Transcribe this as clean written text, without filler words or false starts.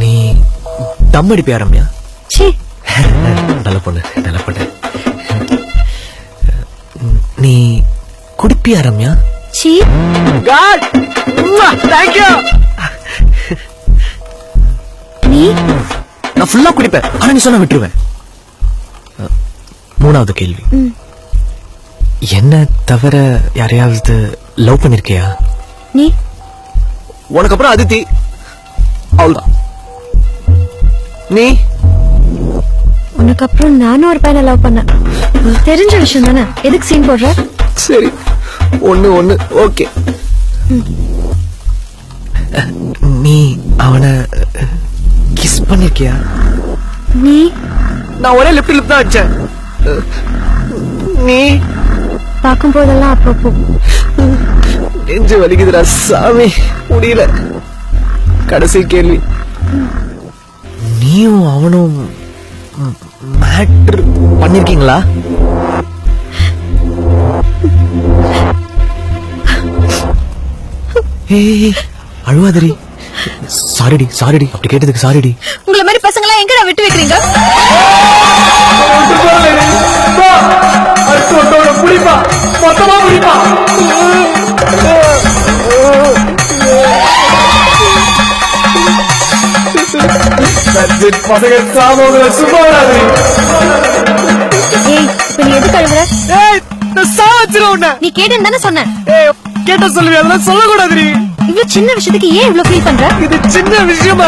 நீ தம் அடிப்பியா ரம்யா? சீ, நல்ல பொண்ணு நல்ல பொண்ணு. நீ குடிப்பியா ரம்யா? சீ. தேங்க்யூ. நீ நான் ஃபுல்லா குடிப்பேன், ஆனா நீ சொன்னா விட்டுருவேன். மூணாவது கேள்வி, என்ன தவிர யாரையாவது லவ் பண்ணிருக்கியா? நீ உனக்கு அப்புறம் அதித்தி, அவ்வளவுதான். நீ? உனக்கு அப்புறம் நானும் ஒரு பையனை லவ் பண்ணேன். தெரிஞ்ச விஷயம் தானே, எதுக்கு சீன் போடுற? சரி, ஒண்ணு ஓகே. நீ அவனை கிஸ் பண்ணிருக்கியா? நீ? நான் ஒரே லிப் தான் அடிச்சேன். நீ? பார்க்கும் போதெல்லாம் அப்பப்போ. நெஞ்சு வலிக்குதுடா சாமி, முடியல. கடைசி கேள்வி, நீயும் அவனும் மேட்ரு பண்ணிருக்கீங்களா? ஏய் அழுவாதரி. சாரிடி சாரிடி, அப்படி கேட்டதுக்கு சாரிடி. உங்களை மாதிரி பசங்க எல்லாம் எங்கடா விட்டு வைக்கிறீங்க? நீ கேட்டேன்னு தானே சொன்ன. கேட்ட சொல்லுவேன், அதெல்லாம் சொல்லக்கூடாது. இவ்வளவு சின்ன விஷயத்துக்கு ஏன் இவ்வளவு ஃபீல் பண்ற? இது சின்ன விஷயமா?